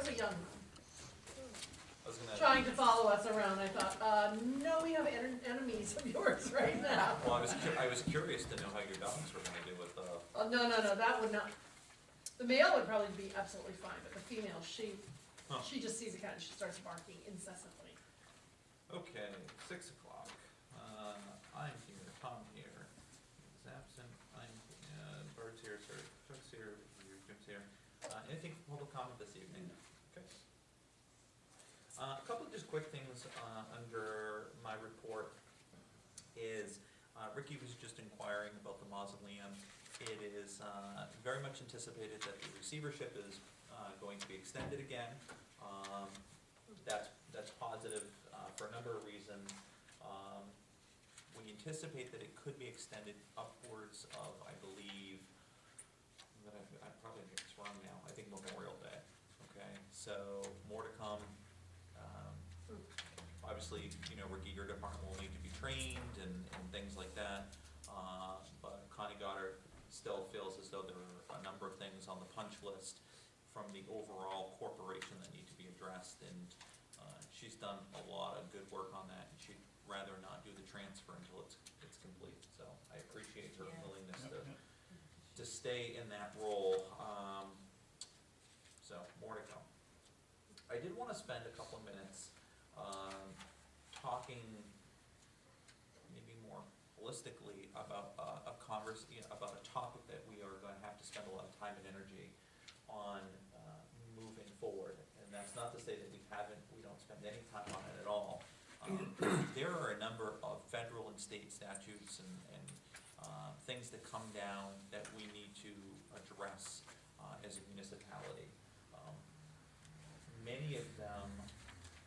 a young one, I was gonna. trying to follow us around. I thought, no, we have enemies of yours right now. Well, I was curious to know how your dogs were gonna do with Oh, no, that would not. The male would probably be absolutely fine, but the female, she just sees a cat and she starts barking incessantly. Okay, 6 o'clock. I'm here, Tom here. He's absent, Bird's here, sir, Chuck's here, Jim's here. Anything for public comment this evening? Okay. A couple of just quick things under my report is, Ricky was just inquiring about the mausoleum. It is very much anticipated that the receivership is going to be extended again. That's positive for a number of reasons. We anticipate that it could be extended upwards of, I believe, I'm probably gonna get this wrong now, I think Memorial Day. Okay, so more to come. Obviously, Ricky, your department will need to be trained and things like that. But Connie Goddard still feels as though there are a number of things on the punch list from the overall corporation that need to be addressed, and she's done a lot of good work on that, and she'd rather not do the transfer until it's complete. So I appreciate her willingness to stay in that role. So more to come. I did want to spend a couple of minutes talking maybe more holistically about about a topic that we are going to have to spend a lot of time and energy on moving forward. And that's not to say that we don't spend any time on it at all. There are a number of federal and state statutes and things that come down that we need to address as a municipality. Many of them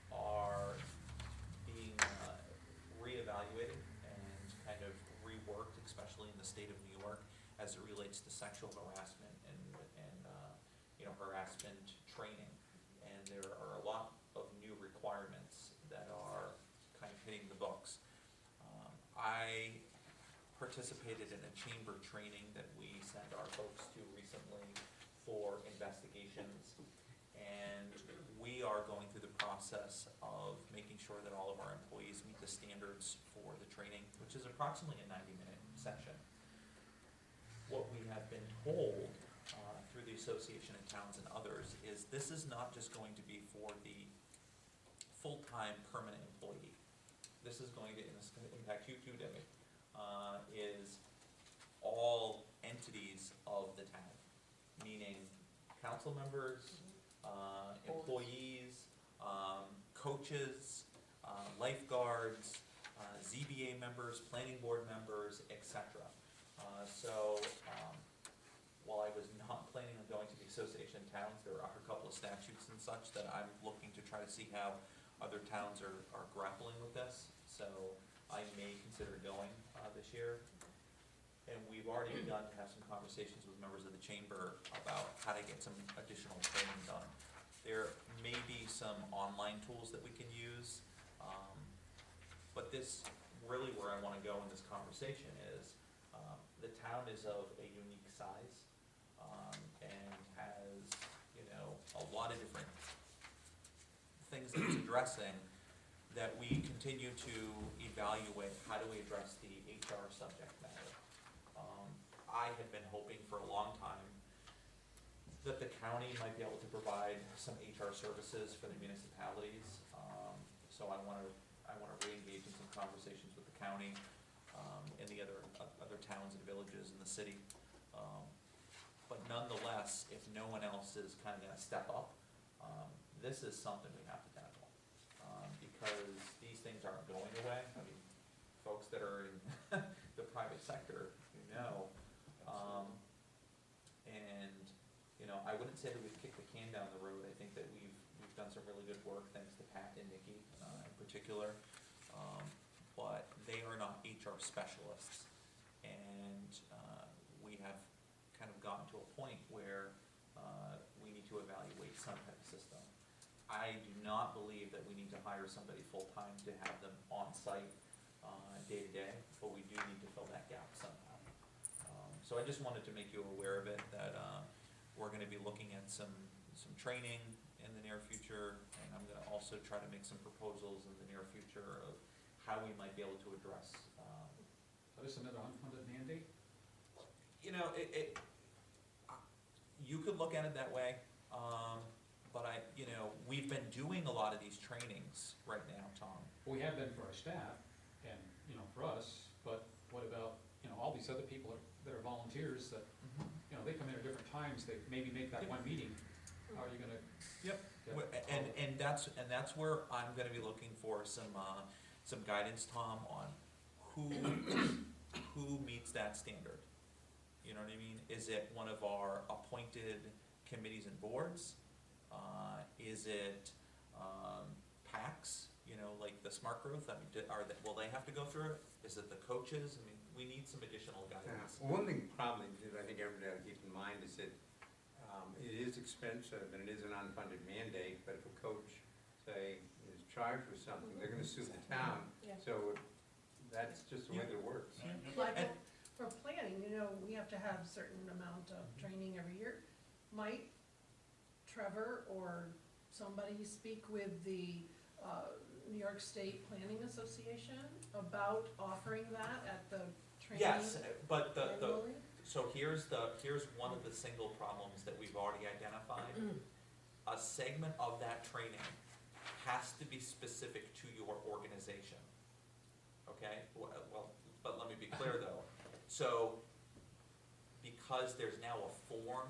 are being reevaluated and kind of reworked, especially in the state of New York, as it relates to sexual harassment and harassment training. And there are a lot of new requirements that are kind of hitting the books. I participated in a chamber training that we sent our folks to recently for investigations, and we are going through the process of making sure that all of our employees meet the standards for the training, which is approximately a 90-minute session. What we have been told through the Association of Towns and others is this is not just going to be for the full-time permanent employee. This is going to impact you too, Debbie, is all entities of the town, meaning council members, employees, coaches, lifeguards, ZBA members, planning board members, etc. While I was not planning on going to the Association of Towns, there are a couple of statutes and such that I'm looking to try to see how other towns are grappling with this. So I may consider going this year. And we've already begun to have some conversations with members of the chamber about how to get some additional training done. There may be some online tools that we can use, but this really where I want to go in this conversation is the town is of a unique size and has a lot of different things that it's addressing that we continue to evaluate. How do we address the HR subject matter? I have been hoping for a long time that the county might be able to provide some HR services for the municipalities. So I want to re-engage in some conversations with the county and the other towns and villages in the city. But nonetheless, if no one else is kind of going to step up, this is something we have to tackle because these things aren't going away. I mean, folks that are in the private sector, and I wouldn't say that we've kicked the can down the road. I think that we've done some really good work, thanks to Pat and Nikki in particular. But they are not HR specialists, and we have kind of gotten to a point where we need to evaluate some type of system. I do not believe that we need to hire somebody full-time to have them on-site day to day, but we do need to fill that gap somehow. So I just wanted to make you aware of it, that we're going to be looking at some training in the near future, and I'm gonna also try to make some proposals in the near future of how we might be able to address, So this is another unfunded mandate? you know, you could look at it that way, but we've been doing a lot of these trainings right now, Tom. We have been for our staff and, for us, but what about, all these other people that are volunteers that, they come in at different times, they maybe make that one meeting. How are you gonna? Yep. get- And that's where I'm gonna be looking for some guidance, Tom, on who meets that standard. You know what I mean? Is it one of our appointed committees and boards? Is it PACs, like the smart growth? I mean, will they have to go through it? Is it the coaches? I mean, we need some additional guidance. Well, one thing probably that I think everybody ought to keep in mind is that it is expensive and it is an unfunded mandate, but if a coach, say, is charged with something, they're gonna sue the town. Yeah. So that's just the way that it works. Like, for planning, we have to have certain amount of training every year. Might Trevor or somebody speak with the New York State Planning Association about offering that at the training Yes, but annually? so here's one of the single problems that we've already identified. A segment of that training has to be specific to your organization. Okay, well, but let me be clear though. So, because there's now a form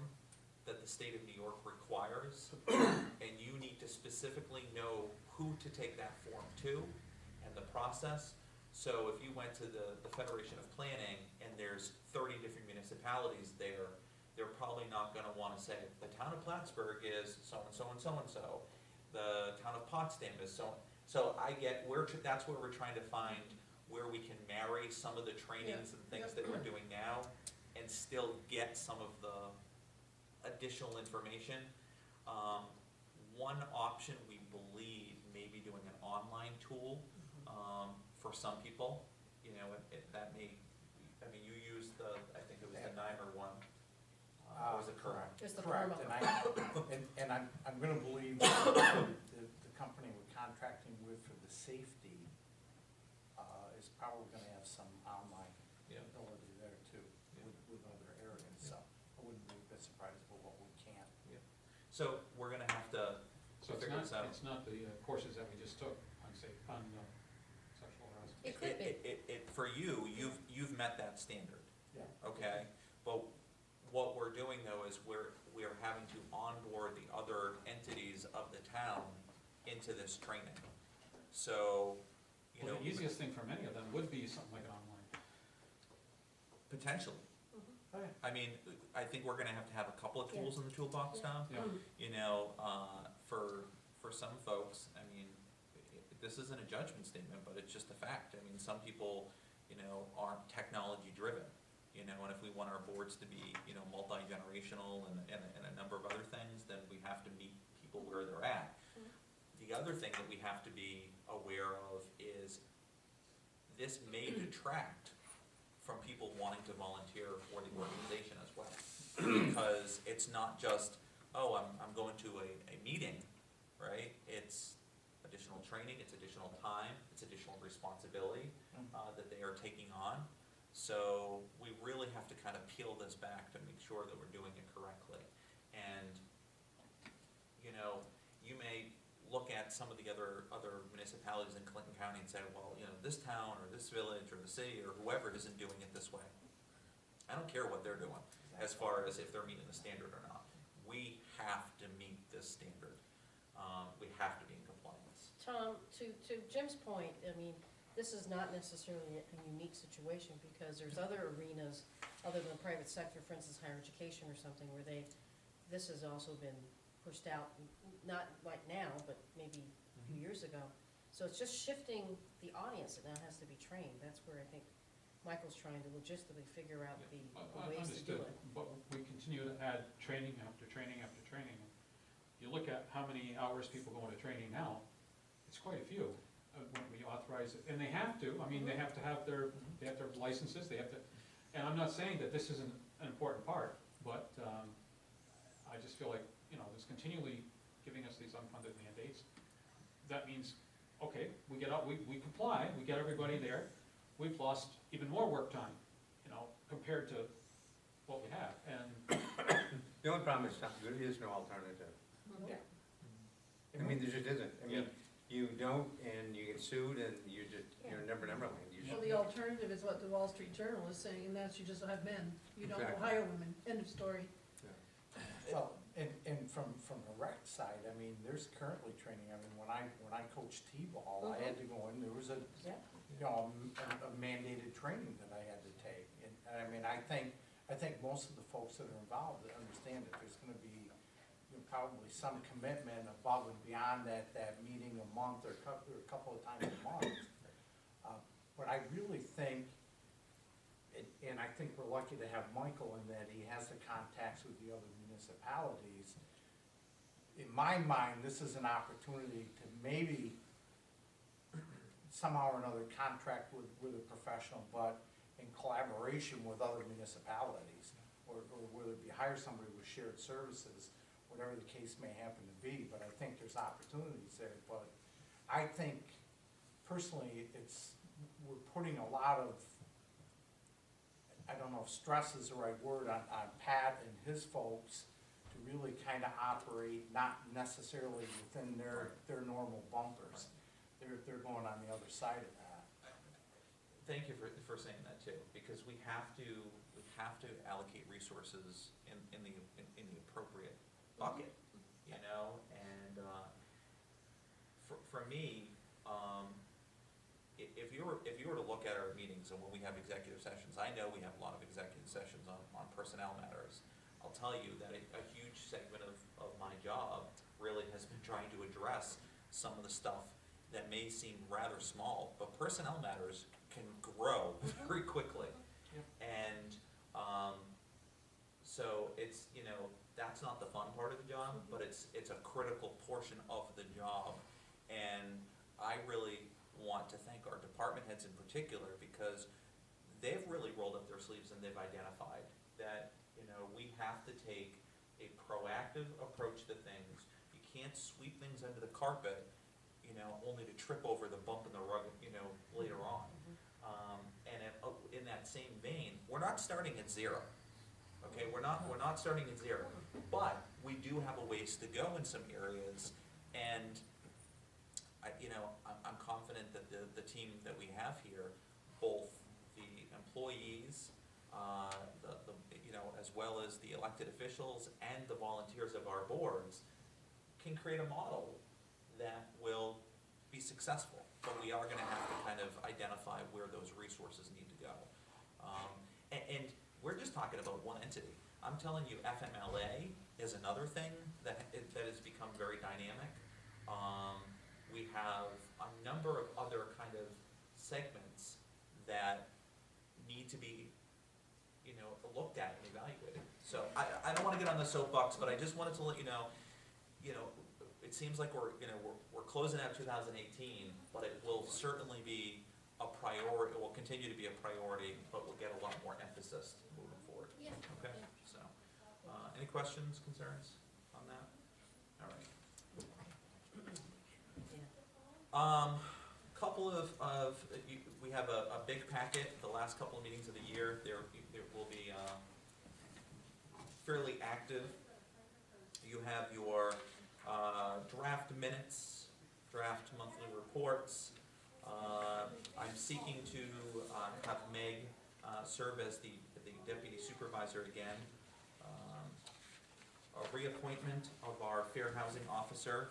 that the state of New York requires, and you need to specifically know who to take that form to and the process. So if you went to the Federation of Planning and there's 30 different municipalities there, they're probably not gonna wanna say, the town of Plattsburgh is so-and-so and so-and-so. The town of Potsdam is so that's where we're trying to find where we can marry some of the trainings and things that we're doing now and still get some of the additional information. One option, we believe, may be doing an online tool, for some people, that may, you used I think it was the NYMER one. Or was it correct? It's the Correct, PERMA. and I'm gonna believe that the company we're contracting with for the safety is probably gonna have some online Yeah. ability there too, with other areas, so I wouldn't be a bit surprised with what we can. So we're gonna have to So figure this out. it's not the courses that we just took on sexual harassment. It could be. For you've met that standard, Yeah. okay? But what we're doing though is we're having to onboard the other entities of the town into this training. So, Well, the easiest thing for many of them would be something like online. potentially. Oh, yeah. I mean, I think we're gonna have to have a couple of tools in the toolbox, Tom. Yeah. For some folks, I mean, this isn't a judgment statement, but it's just a fact. I mean, some people, aren't technology driven, and if we want our boards to be, multi-generational and a number of other things, then we have to meet people where they're at. The other thing that we have to be aware of is this may detract from people wanting to volunteer for the organization as well. Because it's not just, oh, I'm going to a meeting, right? It's additional training, it's additional time, it's additional responsibility that they are taking on. So we really have to kind of peel this back to make sure that we're doing it correctly. And, you may look at some of the other municipalities in Clinton County and say, well, this town or this village or the city or whoever isn't doing it this way. I don't care what they're doing as far as if they're meeting the standard or not. We have to meet this standard. We have to be in compliance. Tom, to Jim's point, this is not necessarily a unique situation because there's other arenas other than the private sector, for instance, higher education or something, where this has also been pushed out, not like now, but maybe a few years ago. So it's just shifting the audience that now has to be trained. That's where I think Michael's trying to logistically figure out the ways to do Understood, it. but we continue to add training after training after training. You look at how many hours people go into training now, it's quite a few. When we authorize it, and they have to, they have to have their licenses, they have to, and I'm not saying that this isn't an important part, but I just feel like, there's continually giving giving us these unfunded mandates, that means, okay, we get out, we comply, we get everybody there, we've lost even more work time, you know, compared to what we have, and The only problem is there is no alternative. Yeah. I mean, there just isn't. I mean, Yeah. you don't, and you get sued, and you're never land. You Well, just- the alternative is what the Wall Street Journal is saying, and that's you just have men. You don't Exactly. hire women, end of story. Well, and from the rec side, I mean, there's currently training, I mean, when I coached T-ball, I had to go in, there was Yeah. you know, a mandated training that I had to take. And I mean, I think most of the folks that are involved understand that there's gonna be, you know, probably some commitment above and beyond that meeting a month or a couple of times a month. But I really think, and I think we're lucky to have Michael in that he has the contacts with the other municipalities. In my mind, this is an opportunity to maybe somehow or another contract with a professional, but in collaboration with other municipalities, or whether it be hire somebody with shared services, whatever the case may happen to be, but I think there's opportunities there, but I think personally, we're putting a lot of, I don't know if stress is the right word, on Pat and his folks to really kind of operate, not necessarily within their normal bumpers. They're going on the other side of that. Thank you for saying that too, because we have to allocate resources in the appropriate bucket, you know, and, for me, if you were to look at our meetings and when we have executive sessions, I know we have a lot of executive sessions on personnel matters. I'll tell you that a huge segment of my job really has been trying to address some of the stuff that may seem rather small, but personnel matters can grow very quickly. Yep. And, so it's, you know, that's not the fun part of the job, but it's a critical portion of the job. And I really want to thank our department heads in particular, because they've really rolled up their sleeves and they've identified that, you know, we have to take a proactive approach to things. You can't sweep things under the carpet, you know, only to trip over the bump in the rug, you know, later on. And in that same vein, we're not starting at zero. Okay, we're not starting at zero, but we do have a ways to go in some areas, and I'm confident that the team that we have here, both the employees, as well as the elected officials and the volunteers of our boards, can create a model that will be successful. But we are gonna have to kind of identify where those resources need to go. And we're just talking about one entity. I'm telling you, FMLA is another thing that has become very dynamic. We have a number of other kind of segments that need to be, you know, looked at and evaluated. So I don't wanna get on the soapbox, but I just wanted to let you know, it seems like we're closing out 2018, but it will certainly be a priority, it will continue to be a priority, but we'll get a lot more emphasis moving forward. Yeah. Okay, so, any questions, concerns on that? All right. Couple of, we have a big packet, the last couple of meetings of the year, there will be, fairly active. You have your, draft minutes, draft monthly reports. I'm seeking to, have Meg, serve as the deputy supervisor again. A reappointment of our fair housing officer.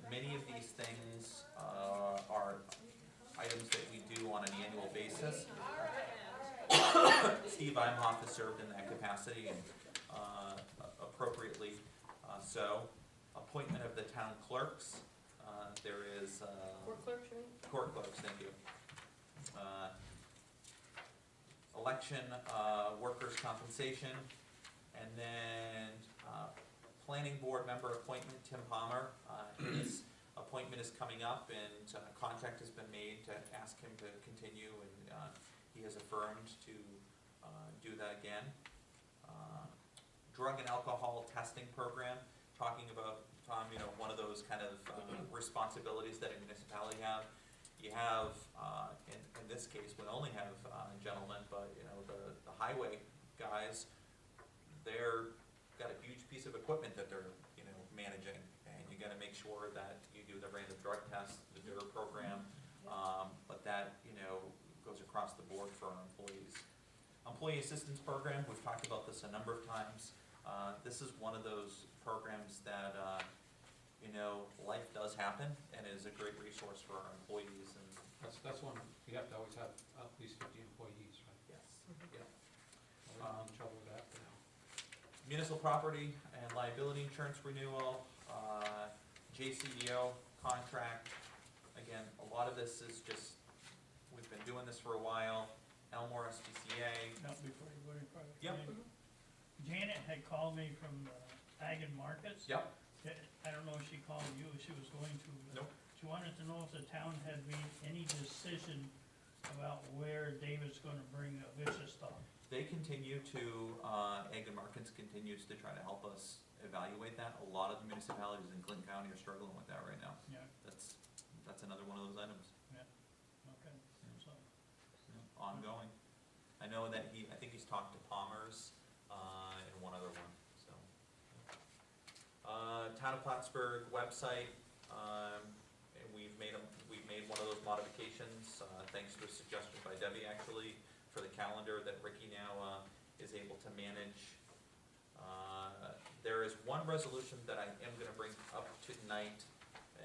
Many of these things, are items that we do on an annual basis. Steve Imhoff has served in that capacity and, appropriately, so. Appointment of the town clerks, there is, Court clerk, you mean? court clerks, thank you. Election, workers' compensation, and then, planning board member appointment, Tim Palmer. His appointment is coming up, and a contract has been made to ask him to continue, and, he has affirmed to, do that again. Drug and alcohol testing program. talking about, Tom, you know, one of those kind of responsibilities that a municipality have. You have, in this case, we only have gentlemen, but, you know, the highway guys, they're got a huge piece of equipment that they're, you know, managing, and you gotta make sure that you do the random drug test, the DUR program, but that, you know, goes across the board for our employees. Employee assistance program, we've talked about this a number of times. This is one of those programs that, you know, life does happen and is a great resource for our employees, and That's one, we have to always have at least 50 employees, right? yes, Mhm. yeah. We're not in trouble with that for now. Municipal property and liability insurance renewal, JCEO contract. Again, a lot of this is just, we've been doing this for a while. Elmore SPCA, Now, before you go any further. Yep. Janet had called me from Ag and Markets. yep, I don't know if she called you, she was going to. Nope. She wanted to know if the town had made any decision about where David's gonna bring vicious stock. they continue to, Ag and Markets continues to try to help us evaluate that. A lot of the municipalities in Clinton County are struggling with that right now. Yeah, That's another one of those items, okay, so. ongoing. I know that I think he's talked to Palmer's, and one other one, so. Town of Plattsburgh website, and we've made one of those modifications, thanks to a suggestion by Debbie actually, for the calendar that Ricky now, is able to manage. There is one resolution that I am gonna bring up tonight,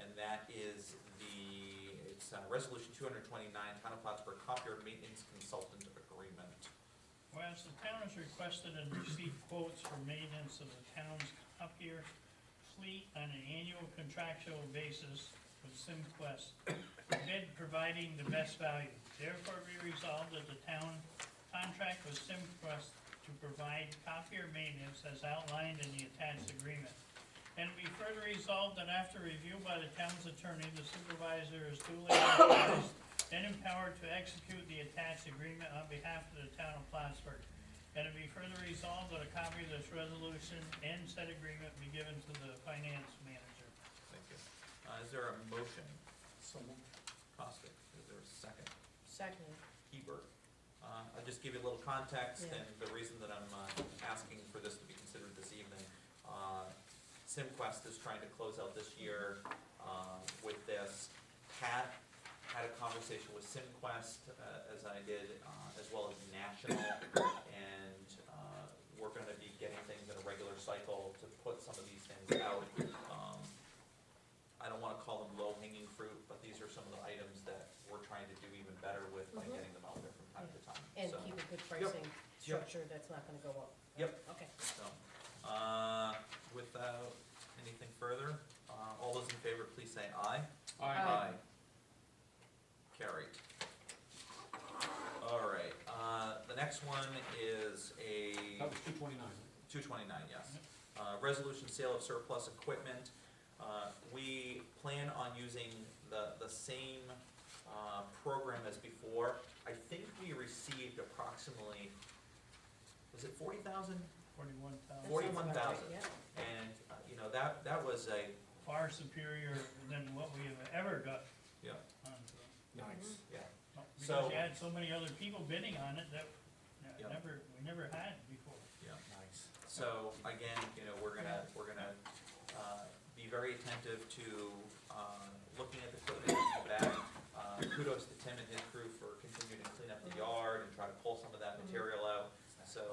and that is it's resolution 229, Town of Plattsburgh copier maintenance consultant agreement. Whereas the town has requested and received quotes for maintenance of the town's copier fleet on an annual contractual basis with SimQuest, bid providing the best value. Therefore be resolved that the town contract with SimQuest to provide copier maintenance as outlined in the attached agreement. And be further resolved that after review by the town's attorney, the supervisor is duly authorized and empowered to execute the attached agreement on behalf of the town of Plattsburgh. And it be further resolved that a copy of this resolution and said agreement be given to the finance manager. Thank you. Is there a motion? So Costick, is there a second? Second, Hebert. I'll just give you a little context, Yeah. and the reason that I'm asking for this to be considered this evening. SimQuest is trying to close out this year with this. Pat had a conversation with SimQuest, as I did, as well as National, and we're gonna be getting things in a regular cycle to put some of these things out. I don't wanna call them low-hanging fruit, but these are some of the items that we're trying to do even better with by Mhm. getting them out there from time to time. and So- keep a good pricing structure that's not gonna go up. Yep. Okay. So, without anything further, all those in favor, please say aye. Aye. Carried. All right, the next one is That was 229. 229, yes. Resolution sale of surplus equipment. We plan on using the same program as before. I think we received approximately, was it 40,000? 41,000. That 41,000. sounds about right, yeah. And, you know, that was a, Far superior than what we have ever got yeah, onto it. nice. yeah. Because you had so many other people bidding on it that Yep. we never had before. Yeah. Nice. So again, you know, we're gonna be very attentive to, looking at the equipment that's come back. Kudos to Tim and his crew for continuing to clean up the yard and try to pull some of that material out, so,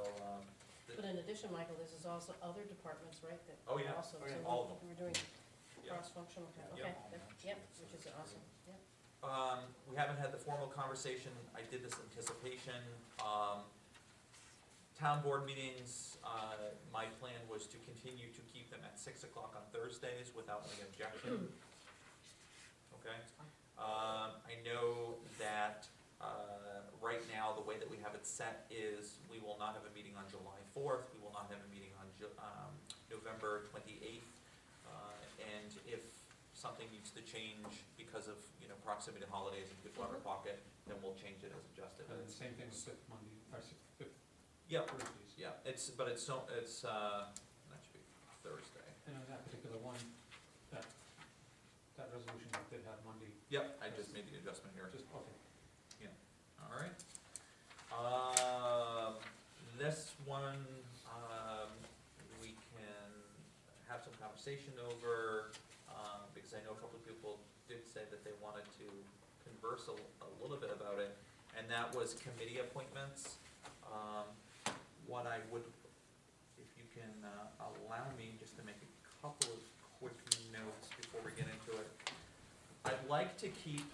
But in addition, Michael, this is also other departments, right, that Oh, yeah. also, Oh, yeah. so All of them. we're doing yeah. cross-functional, Yep. okay, yep, which is awesome, yep. We haven't had the formal conversation, I did this anticipation. Town board meetings, my plan was to continue to keep them at 6 o'clock on Thursdays without any objection. Okay? I know that, right now, the way that we have it set is we will not have a meeting on July 4th, we will not have a meeting on November 28th. And if something needs to change because of, you know, proximity to holidays and Goodwater Pocket, then we'll change it as adjusted. And the same thing with fifth Monday, or fifth Yep, Thursdays. yeah, that should be Thursday. And that particular the one, that, that resolution that did have Monday, Yep, I just made the adjustment here. just, okay. All right. This one, we can have some conversation over, because I know a couple of people did say that they wanted to converse a little bit about it, and that was committee appointments. What I would, if you can allow me just to make a couple of quick notes before we get into it. I'd like to keep,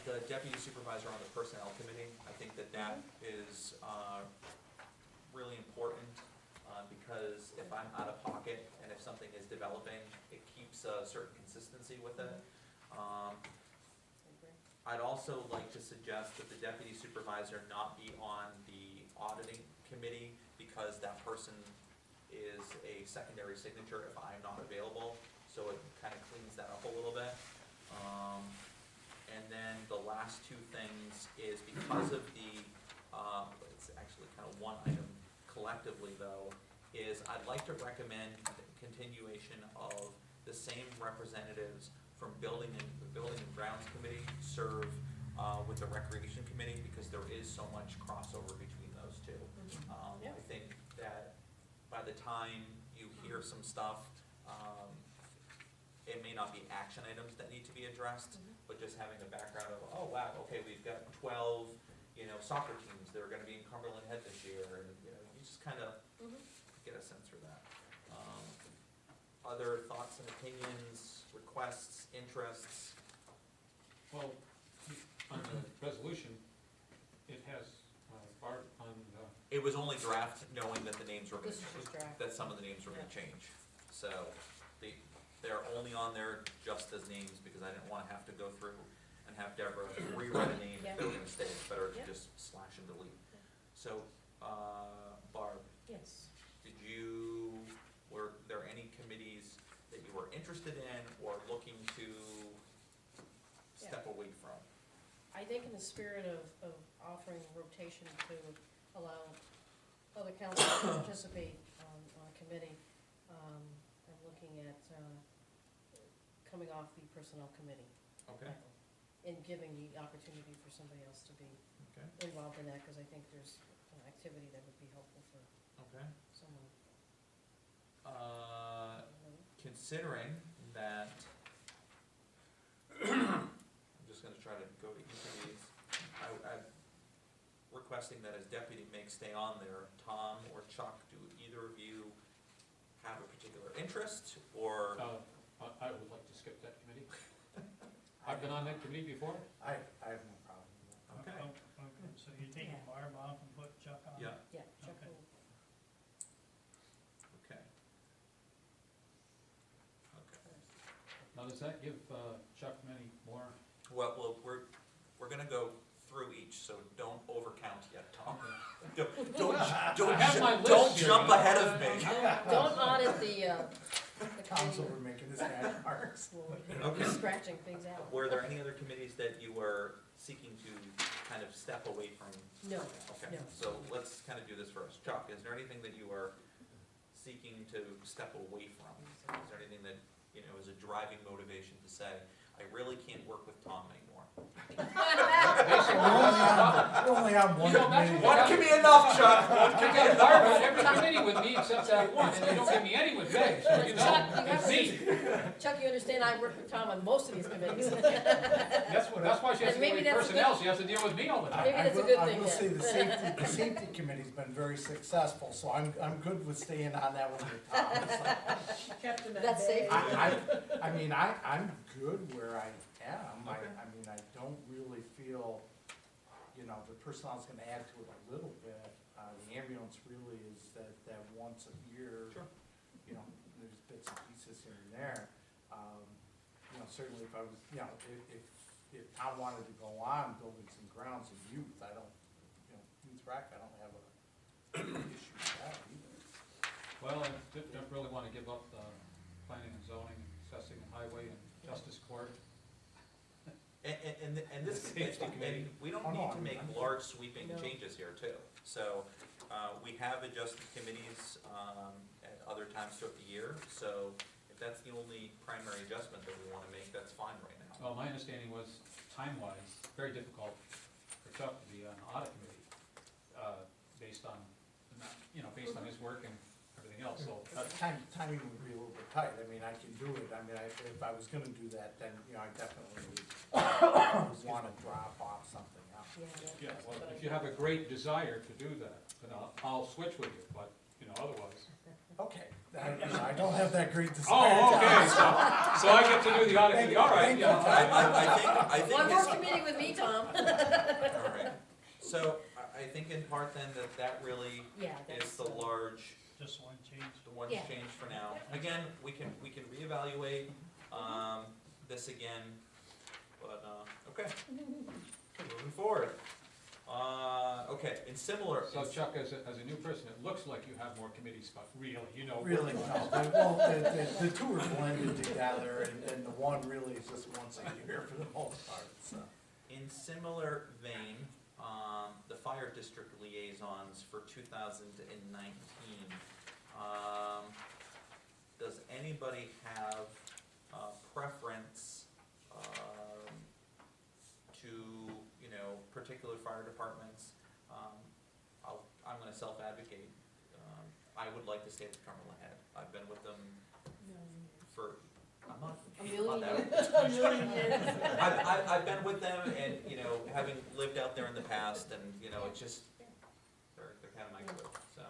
the deputy supervisor on the personnel committee. I think that that is really important, because if I'm out of pocket and if something is developing, it keeps a certain consistency with it. I'd also like to suggest that the deputy supervisor not be on the auditing committee, because that person is a secondary signature if I'm not available, so it kind of cleans that up a little bit. And then the last two things is because of the, it's actually kind of one item collectively though, is I'd like to recommend the continuation of the same representatives from building and grounds committee serve with the recreation committee, because there is so much crossover between those two. Yeah. I think that by the time you hear some stuff, it may not be action items that need to be addressed, but just having a background of, oh wow, okay, we've got 12, soccer teams that are gonna be in Cumberland Head this year, and, you just kind of get a sense for that. Other thoughts and opinions, requests, interests? Well, on the resolution, it has, Barb on the, It was only draft, knowing that the names were gonna This is just draft. that some of the names were gonna change. So, they're only on there just as names, because I didn't wanna have to go through and have Deborah rewrite a name if they were gonna stay. It's better to Yeah. just slash and delete. So, Barb, Yes. were there any committees that you were interested in or looking to step away from? I think in the spirit of offering rotation to allow other councils to participate on a committee, I'm looking at coming off the personnel committee. Okay, And giving the opportunity for somebody else to be okay, involved in that, because I think there's an activity that would be helpful for okay. someone. Considering that, I'm just gonna try to go to each of these. I'm requesting that as deputy may stay on there. Tom or Chuck, do either of you have a particular interest, or? I would like to skip that committee. I've been on that committee before. I have no problem with that. Okay, Okay, so you're taking Yeah. Barb off and put Chuck on? yeah, Yeah, Chuck Okay. will- okay. Okay. Now, does that give Chuck many more? Well, we're gonna go through each, so don't overcount yet, Tom. Don't I have my list don't here, jump you know. ahead of me. Don't audit the Tom's committee. over making his bad marks. Okay. Scratching things out. Were there any other committees that you were seeking to kind of step away from? No, Okay, no. so let's kind of do this first. Chuck, is there anything that you are seeking to step away from? Is there anything that, is a driving motivation to say, I really can't work with Tom anymore? We're only on one You know, that's committee. what- One can be enough, Chuck, one I can be got enough. Barb on every committee with me except that one, and they don't give me any with Meg, so you know, Chuck, you have it's me. Chuck, you understand I work with Tom on most of these committees. That's why she has to And maybe deal with that's personnel, she has to deal with me all the time. Maybe that's a good I thing will say then. the safety committee's been very successful, so I'm good with staying on that one with Tom. So Kept him at That's bay. safe. I'm good where I am. Okay. I don't really feel, the personnel's gonna add to it a little bit. The ambulance really is that once a year. Sure. There's bits and pieces here and there. Certainly if I was, if Tom wanted to go on building some grounds and youth, I don't, youth rec, I don't have a issue with that either. Well, I don't really wanna give up the planning and zoning, and assessing and highway and justice court. And this, Safety and committee. we don't Oh, no, need to I'm- make I'm- large sweeping No. changes here too. So, we have adjusted committees, other times throughout the year, so if that's the only primary adjustment that we wanna make, that's fine right now. Well, my understanding was, time-wise, very difficult for Chuck to be on the audit committee, based on, based on his work and everything else, so. Timing would be a little bit tight, I mean, I can do it, I mean, if I was gonna do that, then, I definitely would wanna drop off something else. Yeah, well, if you have a great desire to do that, then I'll switch with you, but, otherwise. Okay, I don't have that great desire. Oh, okay, so I get to do the audit committee, all right, Thank you. I think One more his, committee with me, Tom. alright, so I think in part then that really Yeah, is that's, the large, Just one change. the one Yeah. change for now. Again, we can reevaluate, this again, but, okay, moving forward. Okay, in similar. So Chuck, as a new person, it looks like you have more committees, but really, Really, no, the two are blended together, and the one really is just once a year for the most part, so. In similar vein, the fire district liaisons for 2019. Does anybody have preference to, particular fire departments? I'm gonna self-advocate. I would like to stay at the Cumberland Head. I've been with them for, I'm not. A million not that- years. A million years. I've been with them and, having lived out there in the past and, it's just, they're kind of my group, so,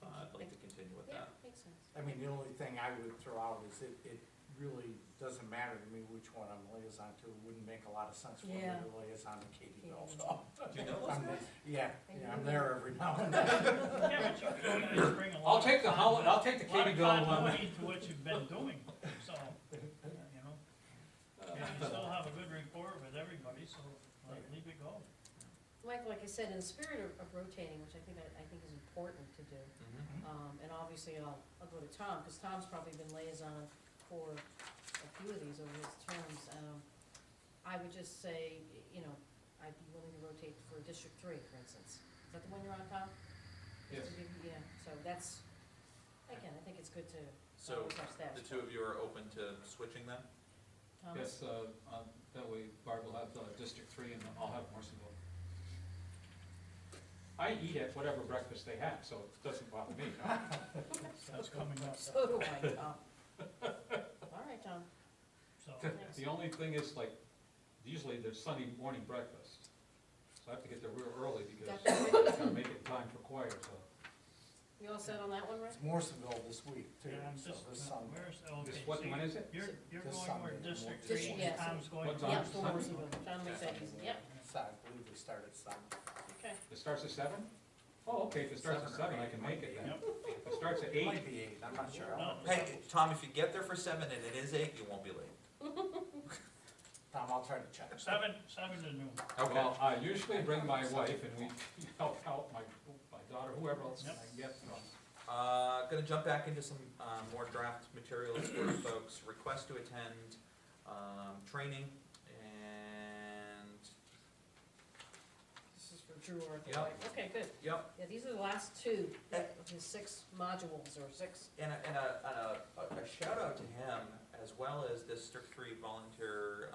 I'd like to continue with Yeah, that. makes sense. I mean, the only thing I would throw out is it really doesn't matter to me which one I'm liaison to, it wouldn't make a lot of sense for me Yeah. to liaison to Katie Bell, Yeah. so. Do you know those I'm- guys? Yeah, I'm there every now and then. Yeah, but you guys bring a lot. I'll take the lot Katie of Bill one. continuity to what you've been doing, so, you still have a good rapport with everybody, so leave it go. Mike, like I said, in the spirit of rotating, which I think is important to do, and obviously I'll go to Tom, because Tom's probably been liaison for a few of these over his terms. I would just say, I'd be willing to rotate for District 3, for instance. Is that the one you're on, Tom? Yes. Yeah, so that's, again, I think it's good to So, always have staff. the two of you are open to switching then? Thomas? Yes, that way Barb will have District 3 and I'll have Morrisonville. I eat at whatever breakfast they have, so it doesn't bother me. That's coming up, So do I, Tom. All right, Tom. so. The only thing is, like, usually there's Sunday morning breakfast, so I have to get there real early because Got that ready? I gotta make it in time for choir, so. You all set on that one, Rick? It's Morrisonville this week too, Yeah, I'm so just, this Sunday. where's, okay, This, what, see, when is it? you're This going where Sunday. District District- 3, yes. Tom's going. What to- time? Yeah, for Morrisonville. John makes that easy, yep, So I believe we start at 7. okay. It starts at 7? Oh, okay, if it starts at 7, I can make it then. Yep. If it starts at It 8, might be 8, I'm not sure. No. Hey, Tom, if you get there for 7 and it is 8, you won't be late. Tom, I'll try to check. 7 to noon. Okay. well, I usually bring my wife and we help out my daughter, whoever else I Yep. can get from. Gonna jump back into some, more draft materials for folks. Request to attend, training, and, This is for Drew or the Yep. wife. Okay, good. yep, Yeah, these are the last two of his 6 modules, or 6. and a shout out to him, as well as District 3 volunteer,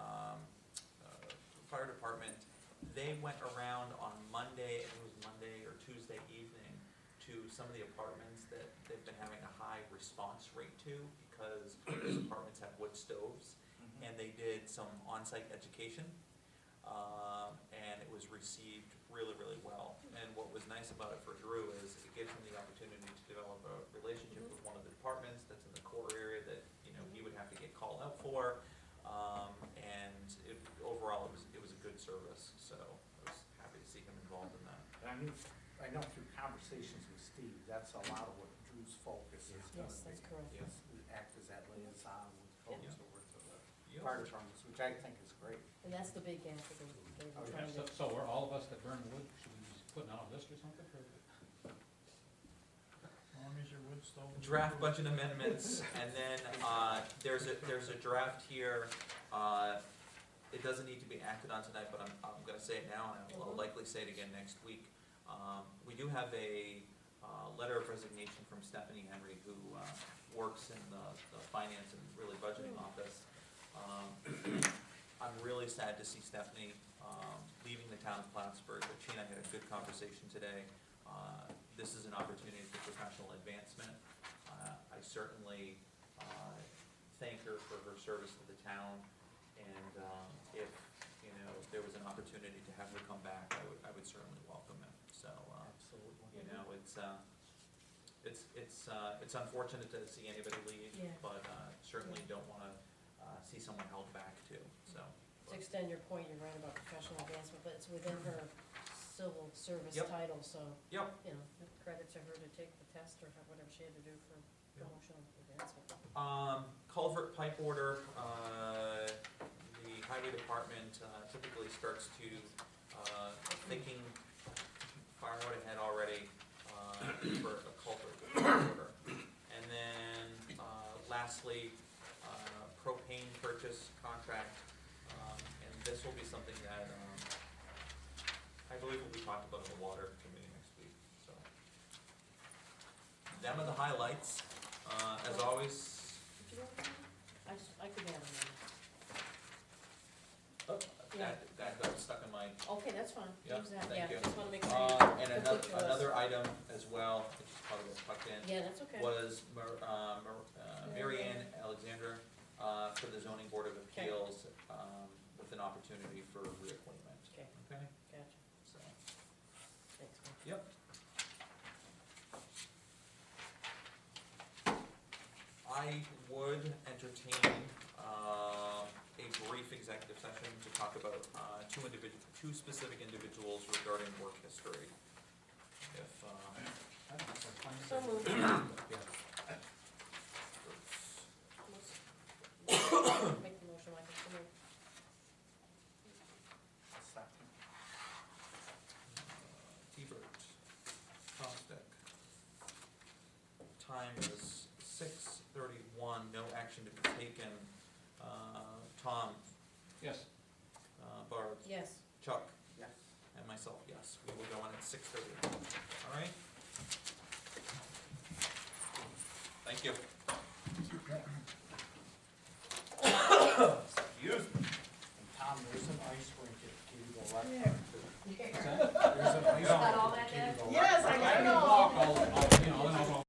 fire department. They went around on Monday, I think it was Monday or Tuesday evening, to some of the apartments that they've been having a high response rate to, because those apartments have wood stoves, and they did some on-site education, and it was received really, really well. And what was nice about it for Drew is it gives him the opportunity to develop a relationship with one of the departments that's in the core area that, he would have to get called out for. And overall, it was a good service, so I was happy to see him involved in that. And I know through conversations with Steve, that's a lot of what Drew's focus is gonna Yes, be. that's correct. Yes. is act as that liaison with folks Yeah. over to the Yep. fire departments, which I think is great. And that's the big gap that they Oh, were yeah. trying to. So are all of us that burn wood, should we just put it on a list or something? As long as your wood stove. is Draft approved. budget amendments, and then, there's a draft here, it doesn't need to be acted on tonight, but I'm gonna say it now, and I'll likely say it again next week. We do have a letter of resignation from Stephanie Henry, who works in the finance and really budgeting office. I'm really sad to see Stephanie leaving the town of Plattsburgh, but she and I had a good conversation today. This is an opportunity for professional advancement. I certainly thank her for her service to the town, and if, you know, there was an opportunity to have her come back, I would certainly welcome it. So, Absolutely. you know, it's unfortunate to see anybody leave, Yeah. but certainly don't wanna see someone held back too, so. To extend your point, you're right about professional advancement, but it's within her civil service Yep. title, so, Yep. you know, credit to her to take the test or whatever she had to do for Yep. promotional advancement. Culvert pipe order, the highway department typically starts to, thinking far out ahead already, for a culvert order. And then, lastly, propane purchase contract, and this will be something that, I believe will be talked about in the water committee next week, so. Them are the highlights, as always. Did you have one? I could have one. Oh, Yeah. that got stuck in my, Okay, that's fine. Yeah, Use that. thank you. Yeah, just wanna make sure and you another, complete your list. another item as well, which is probably got tucked in, Yeah, that's okay. was Mary Ann Alexander, for the zoning board of Okay. appeals, with an opportunity for reappointment. Okay. Okay, Gotcha. so, Thanks, man. yep. I would entertain, a brief executive session to talk about, two specific individuals regarding work history. If, I don't know, so fine. So moved. Yeah. Make the motion, Michael, so moved. Second. Hebert, Costick. Time is 6:31, no action to be taken. Tom, Yes. Barb, Yes. Chuck, Yes. and myself, yes. We will go on at 6:30. All right? Thank you.